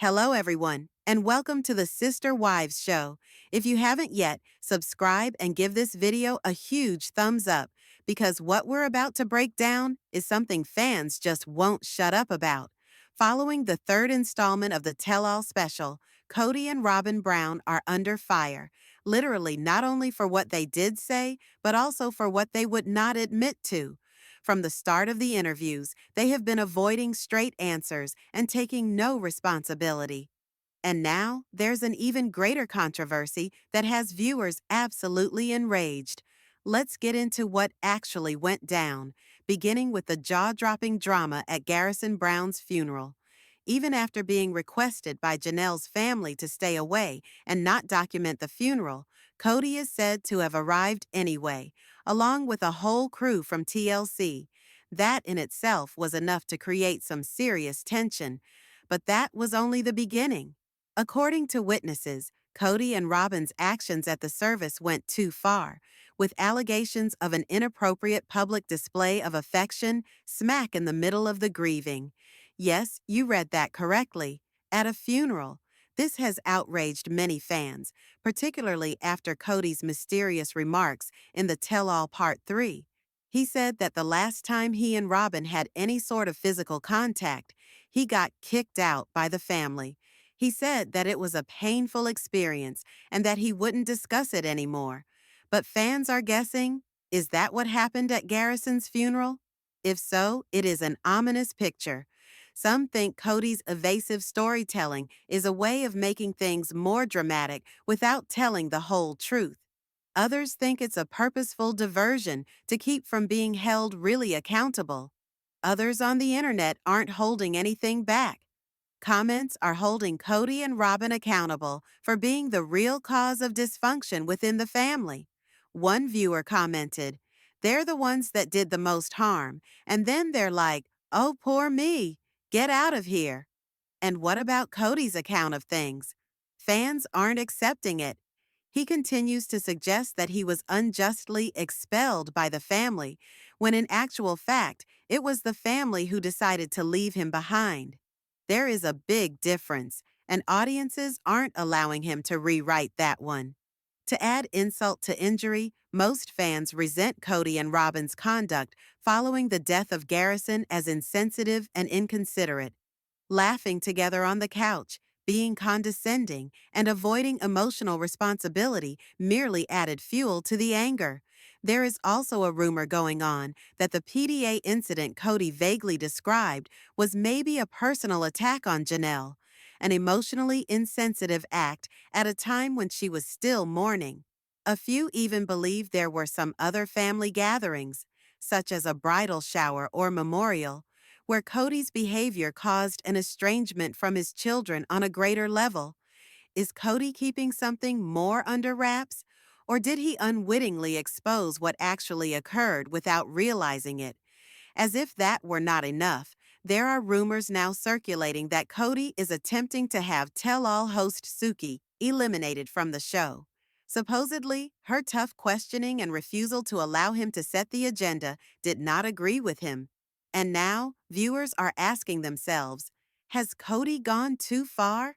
Hello, everyone, and welcome to the Sister Wives Show. If you haven't yet, subscribe and give this video a huge thumbs up because what we're about to break down is something fans just won't shut up about. Following the third installment of the Tell-All special, Kody and Robyn Brown are under fire, literally not only for what they did say, but also for what they would not admit to. From the start of the interviews, they have been avoiding straight answers and taking no responsibility. And now, there's an even greater controversy that has viewers absolutely enraged. Let's get into what actually went down, beginning with the jaw-dropping drama at Garrison Brown's funeral. Even after being requested by Janelle's family to stay away and not document the funeral, Kody is said to have arrived anyway, along with a whole crew from TLC. That in itself was enough to create some serious tension, but that was only the beginning. According to witnesses, Kody and Robyn's actions at the service went too far, with allegations of an inappropriate public display of affection smack in the middle of the grieving. Yes, you read that correctly. At a funeral. This has outraged many fans, particularly after Kody's mysterious remarks in the Tell-All Part 3. He said that the last time he and Robyn had any sort of physical contact, he got kicked out by the family. He said that it was a painful experience and that he wouldn't discuss it anymore. But fans are guessing, is that what happened at Garrison's funeral? If so, it is an ominous picture. Some think Kody's evasive storytelling is a way of making things more dramatic without telling the whole truth. Others think it's a purposeful diversion to keep from being held really accountable. Others on the internet aren't holding anything back. Comments are holding Kody and Robyn accountable for being the real cause of dysfunction within the family. One viewer commented, "They're the ones that did the most harm, and then they're like, oh, poor me, get out of here." And what about Kody's account of things? Fans aren't accepting it. He continues to suggest that he was unjustly expelled by the family, when in actual fact, it was the family who decided to leave him behind. There is a big difference, and audiences aren't allowing him to rewrite that one. To add insult to injury, most fans resent Kody and Robyn's conduct following the death of Garrison as insensitive and inconsiderate. Laughing together on the couch, being condescending, and avoiding emotional responsibility merely added fuel to the anger. There is also a rumor going on that the PDA incident Kody vaguely described was maybe a personal attack on Janelle, an emotionally insensitive act at a time when she was still mourning. A few even believe there were some other family gatherings, such as a bridal shower or memorial, where Kody's behavior caused an estrangement from his children on a greater level. Is Kody keeping something more under wraps? Or did he unwittingly expose what actually occurred without realizing it? As if that were not enough, there are rumors now circulating that Kody is attempting to have Tell-All host Suki eliminated from the show. Supposedly, her tough questioning and refusal to allow him to set the agenda did not agree with him. And now, viewers are asking themselves, has Kody gone too far?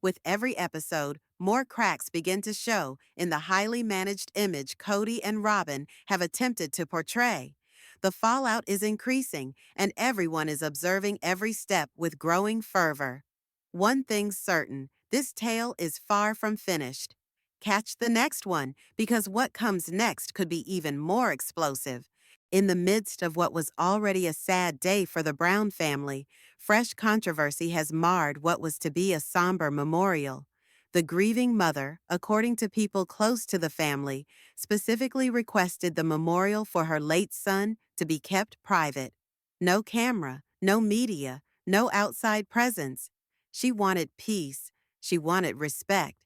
With every episode, more cracks begin to show in the highly managed image Kody and Robyn have attempted to portray. The fallout is increasing, and everyone is observing every step with growing fervor. One thing's certain, this tale is far from finished. Catch the next one, because what comes next could be even more explosive. In the midst of what was already a sad day for the Brown family, fresh controversy has marred what was to be a somber memorial. The grieving mother, according to people close to the family, specifically requested the memorial for her late son to be kept private. No camera, no media, no outside presence. She wanted peace. She wanted respect.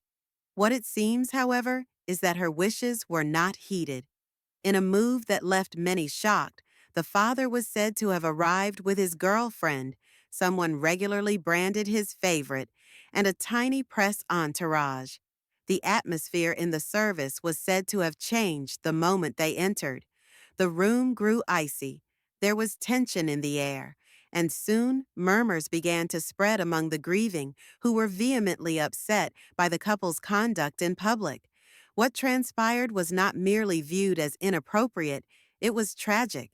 What it seems, however, is that her wishes were not heeded. In a move that left many shocked, the father was said to have arrived with his girlfriend, someone regularly branded his favorite, and a tiny press entourage. The atmosphere in the service was said to have changed the moment they entered. The room grew icy. There was tension in the air, And soon, murmurs began to spread among the grieving, who were vehemently upset by the couple's conduct in public. What transpired was not merely viewed as inappropriate, it was tragic.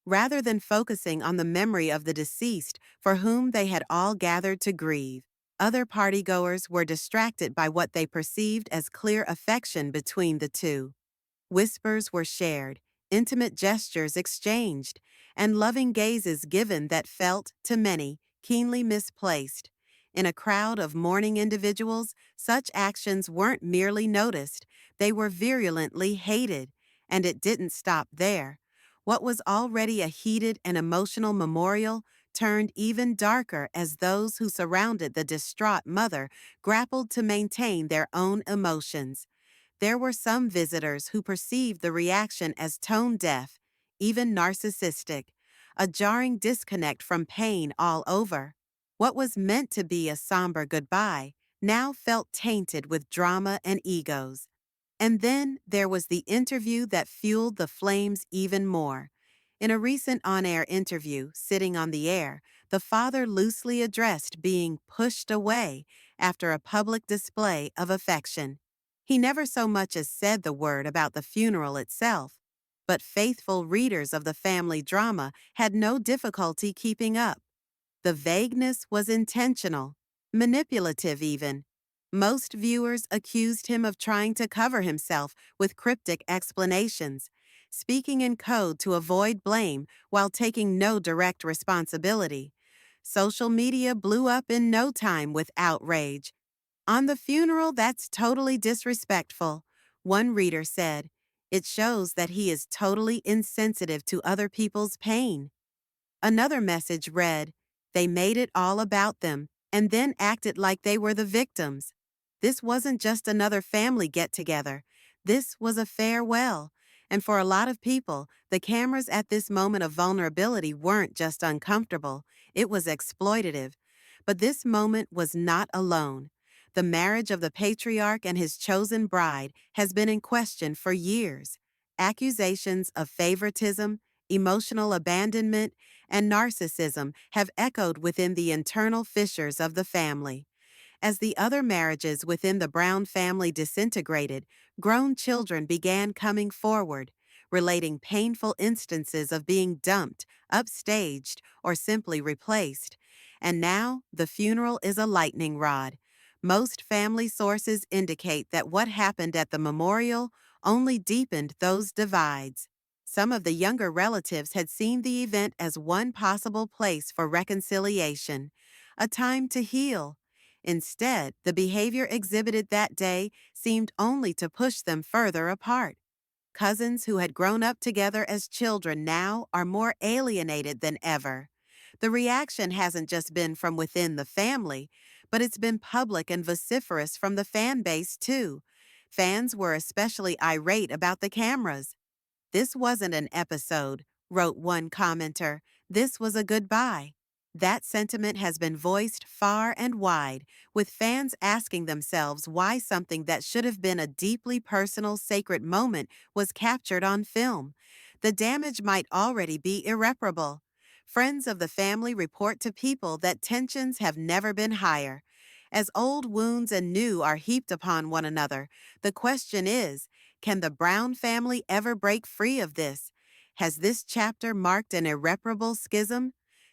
Rather than focusing on the memory of the deceased for whom they had all gathered to grieve, other partygoers were distracted by what they perceived as clear affection between the two. Whispers were shared, intimate gestures exchanged, and loving gazes given that felt, to many, keenly misplaced. In a crowd of mourning individuals, such actions weren't merely noticed, they were virulently hated. And it didn't stop there. What was already a heated and emotional memorial turned even darker as those who surrounded the distraught mother grappled to maintain their own emotions. There were some visitors who perceived the reaction as tone deaf, even narcissistic, a jarring disconnect from pain all over. What was meant to be a somber goodbye now felt tainted with drama and egos. And then there was the interview that fueled the flames even more. In a recent on-air interview, Sitting on the Air, the father loosely addressed being pushed away after a public display of affection. He never so much as said the word about the funeral itself, but faithful readers of the family drama had no difficulty keeping up. The vagueness was intentional, manipulative even. Most viewers accused him of trying to cover himself with cryptic explanations, speaking in code to avoid blame while taking no direct responsibility. Social media blew up in no time with outrage. "On the funeral, that's totally disrespectful," one reader said. "It shows that he is totally insensitive to other people's pain." Another message read, "They made it all about them and then acted like they were the victims." This wasn't just another family get-together. This was a farewell. And for a lot of people, the cameras at this moment of vulnerability weren't just uncomfortable, it was exploitative. But this moment was not alone. The marriage of the patriarch and his chosen bride has been in question for years. Accusations of favoritism, emotional abandonment, and narcissism have echoed within the internal fissures of the family. As the other marriages within the Brown family disintegrated, grown children began coming forward, relating painful instances of being dumped, upstaged, or simply replaced. And now, the funeral is a lightning rod. Most family sources indicate that what happened at the memorial only deepened those divides. Some of the younger relatives had seen the event as one possible place for reconciliation, a time to heal. Instead, the behavior exhibited that day seemed only to push them further apart. Cousins who had grown up together as children now are more alienated than ever. The reaction hasn't just been from within the family, but it's been public and vociferous from the fan base too. Fans were especially irate about the cameras. "This wasn't an episode," wrote one commenter. "This was a goodbye." That sentiment has been voiced far and wide, with fans asking themselves why something that should have been a deeply personal, sacred moment was captured on film. The damage might already be irreparable. Friends of the family report to People that tensions have never been higher. As old wounds and new are heaped upon one another, the question is, can the Brown family ever break free of this? Has this chapter marked an irreparable schism?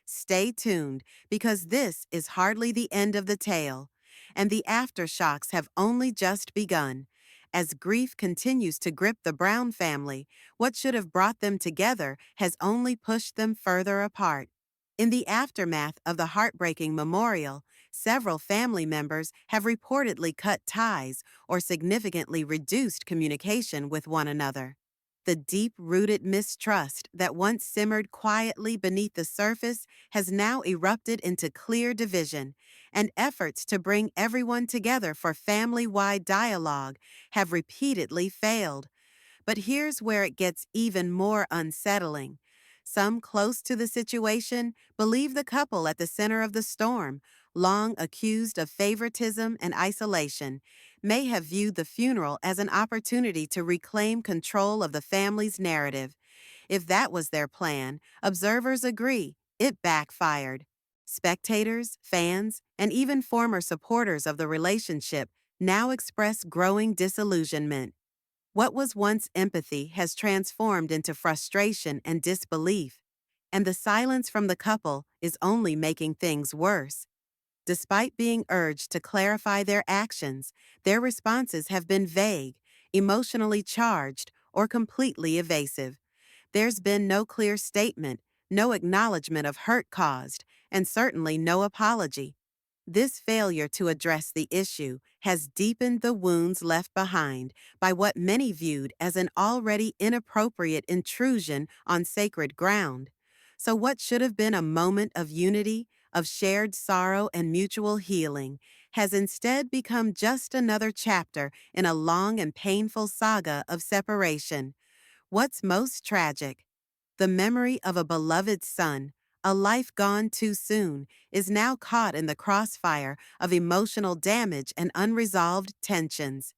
Stay tuned, because this is hardly the end of the tale, and the aftershocks have only just begun. As grief continues to grip the Brown family, what should have brought them together has only pushed them further apart. In the aftermath of the heartbreaking memorial, several family members have reportedly cut ties or significantly reduced communication with one another. The deep-rooted mistrust that once simmered quietly beneath the surface has now erupted into clear division, and efforts to bring everyone together for family-wide dialogue have repeatedly failed. But here's where it gets even more unsettling. Some close to the situation believe the couple at the center of the storm, long accused of favoritism and isolation, may have viewed the funeral as an opportunity to reclaim control of the family's narrative. If that was their plan, observers agree It backfired. Spectators, fans, and even former supporters of the relationship now express growing disillusionment. What was once empathy has transformed into frustration and disbelief, and the silence from the couple is only making things worse. Despite being urged to clarify their actions, their responses have been vague, emotionally charged, or completely evasive. There's been no clear statement, no acknowledgement of hurt caused, and certainly no apology. This failure to address the issue has deepened the wounds left behind by what many viewed as an already inappropriate intrusion on sacred ground. So, what should have been a moment of unity, of shared sorrow and mutual healing, has instead become just another chapter in a long and painful saga of separation. What's most tragic? The memory of a beloved son, a life gone too soon, is now caught in the crossfire of emotional damage and unresolved tensions.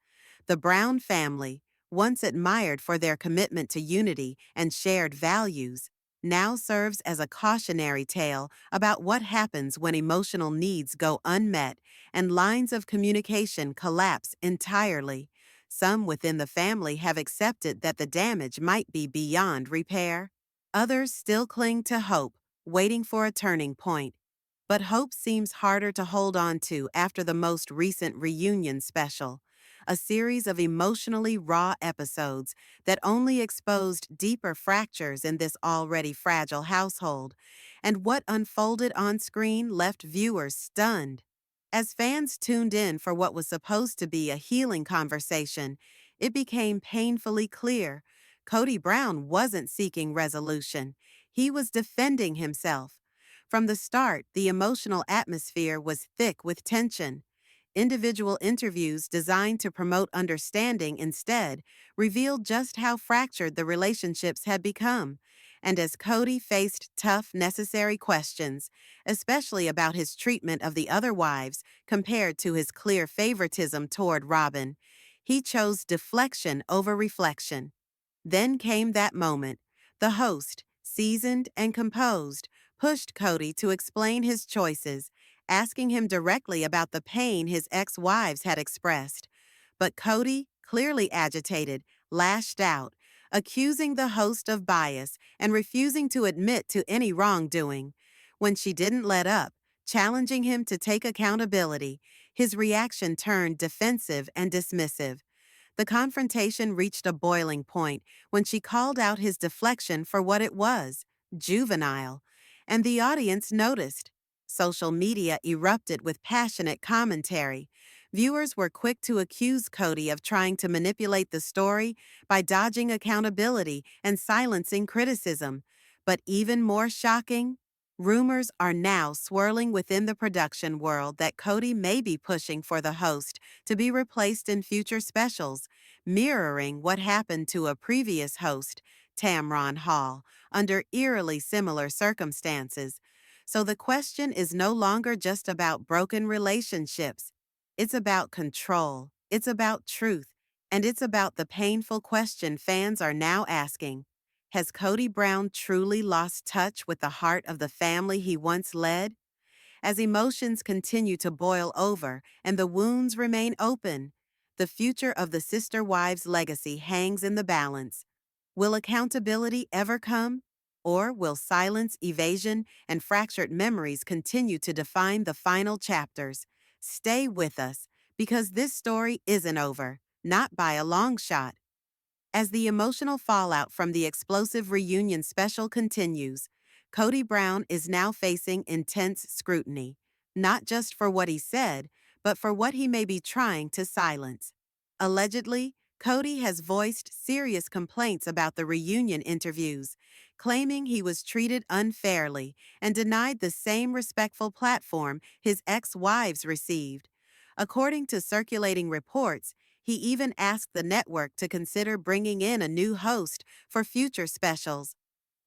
The Brown family, once admired for their commitment to unity and shared values, now serves as a cautionary tale about what happens when emotional needs go unmet and lines of communication collapse entirely. Some within the family have accepted that the damage might be beyond repair. Others still cling to hope, waiting for a turning point. But hope seems harder to hold on to after the most recent reunion special, a series of emotionally raw episodes that only exposed deeper fractures in this already fragile household, and what unfolded on screen left viewers stunned. As fans tuned in for what was supposed to be a healing conversation, it became painfully clear Kody Brown wasn't seeking resolution. He was defending himself. From the start, the emotional atmosphere was thick with tension. Individual interviews designed to promote understanding instead revealed just how fractured the relationships had become. And as Kody faced tough, necessary questions, especially about his treatment of the other wives compared to his clear favoritism toward Robyn, he chose deflection over reflection. Then came that moment. The host, seasoned and composed, pushed Kody to explain his choices, asking him directly about the pain his ex-wives had expressed. But Kody, clearly agitated, lashed out, accusing the host of bias and refusing to admit to any wrongdoing. When she didn't let up, challenging him to take accountability, his reaction turned defensive and dismissive. The confrontation reached a boiling point when she called out his deflection for what it was, juvenile, and the audience noticed. Social media erupted with passionate commentary. Viewers were quick to accuse Kody of trying to manipulate the story by dodging accountability and silencing criticism. But even more shocking, rumors are now swirling within the production world that Kody may be pushing for the host to be replaced in future specials, mirroring what happened to a previous host, Tamron Hall, under eerily similar circumstances. So the question is no longer just about broken relationships. It's about control, it's about truth, and it's about the painful question fans are now asking. Has Kody Brown truly lost touch with the heart of the family he once led? As emotions continue to boil over and the wounds remain open, the future of the sister wives' legacy hangs in the balance. Will accountability ever come? Or will silence, evasion, and fractured memories continue to define the final chapters? Stay with us, because this story isn't over, not by a long shot. As the emotional fallout from the explosive reunion special continues, Kody Brown is now facing intense scrutiny, not just for what he said, but for what he may be trying to silence. Allegedly, Kody has voiced serious complaints about the reunion interviews, claiming he was treated unfairly and denied the same respectful platform his ex-wives received. According to circulating reports, he even asked the network to consider bringing in a new host for future specials.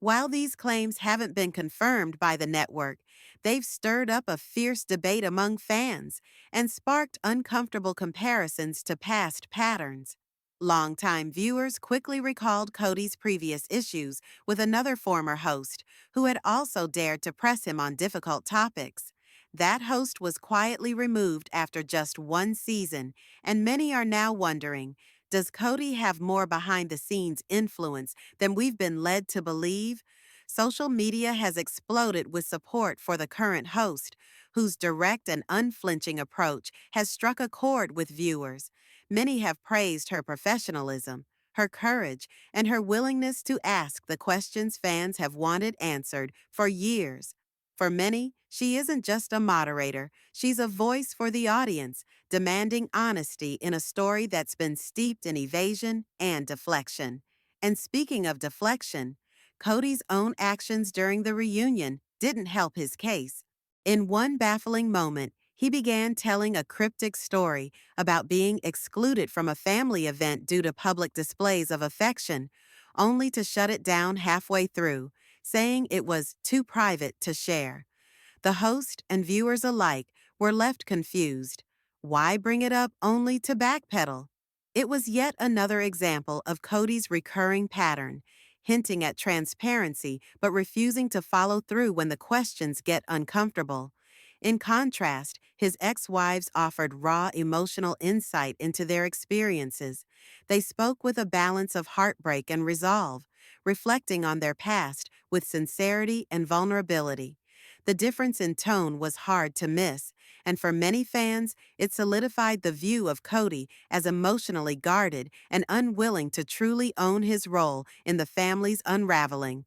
While these claims haven't been confirmed by the network, they've stirred up a fierce debate among fans and sparked uncomfortable comparisons to past patterns. Longtime viewers quickly recalled Kody's previous issues with another former host who had also dared to press him on difficult topics. That host was quietly removed after just one season, and many are now wondering, does Kody have more behind-the-scenes influence than we've been led to believe? Social media has exploded with support for the current host, whose direct and unflinching approach has struck a chord with viewers. Many have praised her professionalism, her courage, and her willingness to ask the questions fans have wanted answered for years. For many, she isn't just a moderator, she's a voice for the audience, demanding honesty in a story that's been steeped in evasion and deflection. And speaking of deflection, Kody's own actions during the reunion didn't help his case. In one baffling moment, he began telling a cryptic story about being excluded from a family event due to public displays of affection, only to shut it down halfway through, saying it was too private to share. The host and viewers alike were left confused. Why bring it up only to backpedal? It was yet another example of Kody's recurring pattern, hinting at transparency but refusing to follow through when the questions get uncomfortable. In contrast, his ex-wives offered raw emotional insight into their experiences. They spoke with a balance of heartbreak and resolve, reflecting on their past with sincerity and vulnerability. The difference in tone was hard to miss, and for many fans, it solidified the view of Kody as emotionally guarded and unwilling to truly own his role in the family's unraveling.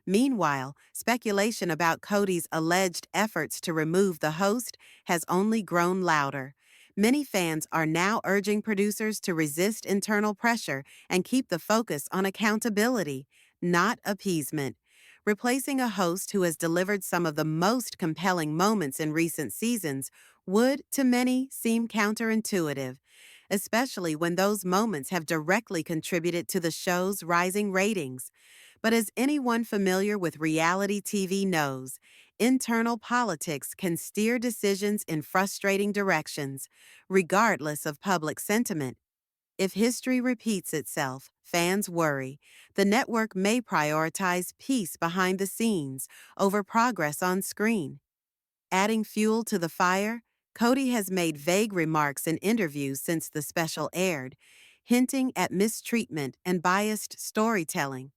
Meanwhile, speculation about Kody's alleged efforts to remove the host has only grown louder. Many fans are now urging producers to resist internal pressure and keep the focus on accountability, not appeasement. Replacing a host who has delivered some of the most compelling moments in recent seasons would, to many, seem counterintuitive, especially when those moments have directly contributed to the show's rising ratings. But as anyone familiar with reality TV knows, internal politics can steer decisions in frustrating directions, regardless of public sentiment. If history repeats itself, fans worry, the network may prioritize peace behind the scenes over progress on screen. Adding fuel to the fire, Kody has made vague remarks in interviews since the special aired, hinting at mistreatment and biased storytelling.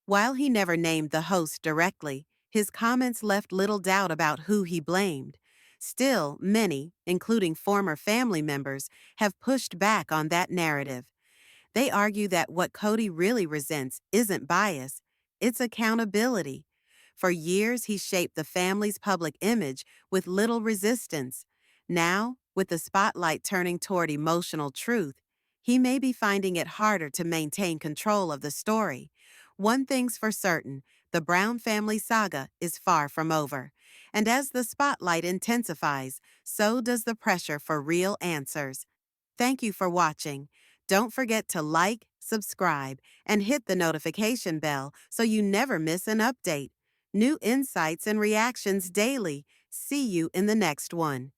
While he never named the host directly, his comments left little doubt about who he blamed. Still, many, including former family members, have pushed back on that narrative. They argue that what Kody really resents isn't bias, it's accountability. For years, he shaped the family's public image with little resistance. Now, with the spotlight turning toward emotional truth, he may be finding it harder to maintain control of the story. One thing's for certain, the Brown family saga is far from over. And as the spotlight intensifies, so does the pressure for real answers. Thank you for watching. Don't forget to like, subscribe, and hit the notification bell so you never miss an update. New insights and reactions daily. See you in the next one.